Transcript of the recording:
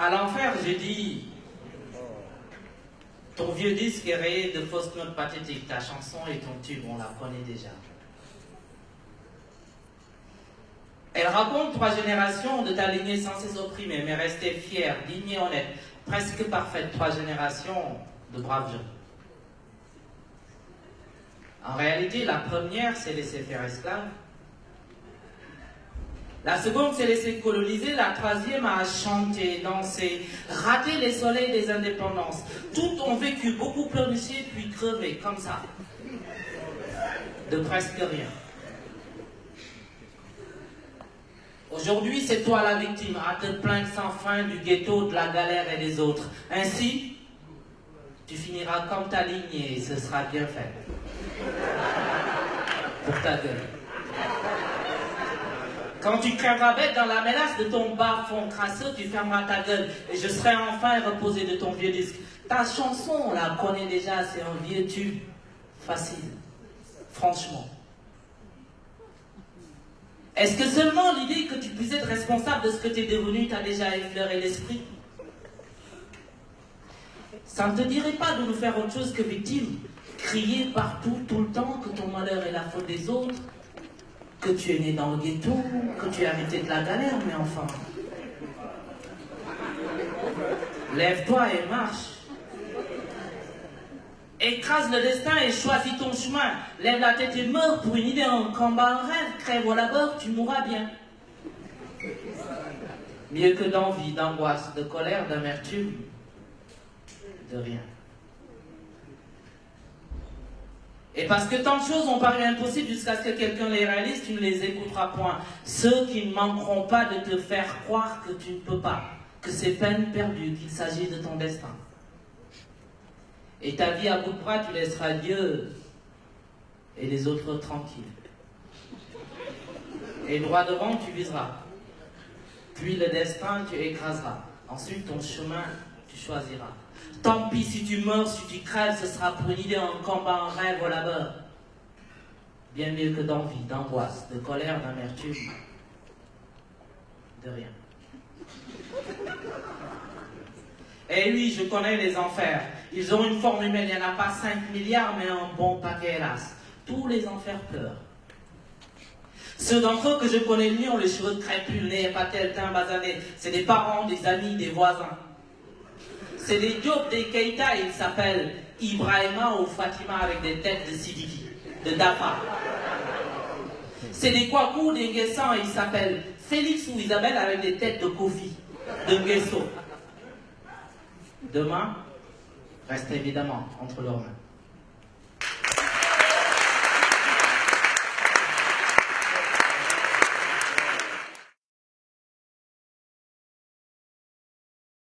À l'enfer, j'ai dit, ton vieux disque est rayé de fausses notes pathétiques, ta chanson et ton tube, on la connaît déjà. Elle raconte 3 générations de ta lignée sans cesse opprimée, mais restée fière, digne et honnête, presque parfaite, 3 générations de braves gens. En réalité, la première s'est laissée faire esclave. La seconde s'est laissée coloniser, la troisième a chanté, dansé, raté les soleils des indépendances. Toutes ont vécu beaucoup pleurnicher puis crevé, comme ça. De presque rien. Aujourd'hui, c'est toi la victime, à te plaindre sans fin du ghetto, de la galère et des autres. Ainsi, tu finiras comme ta lignée et ce sera bien fait. Pour ta gueule. Quand tu crèveras bête dans la mélasse de ton bas-fond crasseux, tu fermeras ta gueule et je serai enfin reposé de ton vieux disque. Ta chanson, on la connaît déjà, c'est un vieux tube. Facile. Franchement. Est-ce que seulement l'idée que tu puisses être responsable de ce que tu es devenu t'a déjà effleuré l'esprit? Ça ne te dirait pas de nous faire autre chose que victime? Crier partout, tout le temps, que ton malheur est la faute des autres? Que tu es né dans le ghetto, que tu es hérité de la galère, mais enfin. Lève-toi et marche. Écrase le destin et choisis ton chemin. Lève la tête et meurs pour une idée, un combat, un rêve. Crève au labeur, tu mourras bien. Mieux que d'envie, d'angoisse, de colère, d'amertume, de rien. Et parce que tant de choses ont paru impossibles jusqu'à ce que quelqu'un les réalise, tu ne les écouteras point. Ceux qui ne manqueront pas de te faire croire que tu ne peux pas, que c'est peine perdue, qu'il s'agit de ton destin. Et ta vie à bout de bras, tu laisseras Dieu et les autres tranquilles. Et droit devant, tu viseras. Puis le destin, tu écraseras. Ensuite, ton chemin, tu choisiras. Tant pis si tu meurs, si tu crèves, ce sera pour une idée, un combat, un rêve au labeur. Bien mieux que d'envie, d'angoisse, de colère, d'amertume, de rien. Et oui, je connais les enfers. Ils ont une forme humaine, il n'y en a pas 5 milliards, mais un bon paquet, hélas. Tous les enfers pleurent. Ceux d'entre eux que je connais le mieux ont les cheveux crépus, le nez épaté, le teint basané. C'est des parents, des amis, des voisins. C'est des Diop, des Keita, ils s'appellent Ibrahima ou Fatima avec des têtes de Sidiki, de Dafa. C'est des Kwaku, des Nguessan, ils s'appellent Félix ou Isabelle avec des têtes de Kofi, de Nguesso. Demain, reste évidemment entre leurs mains.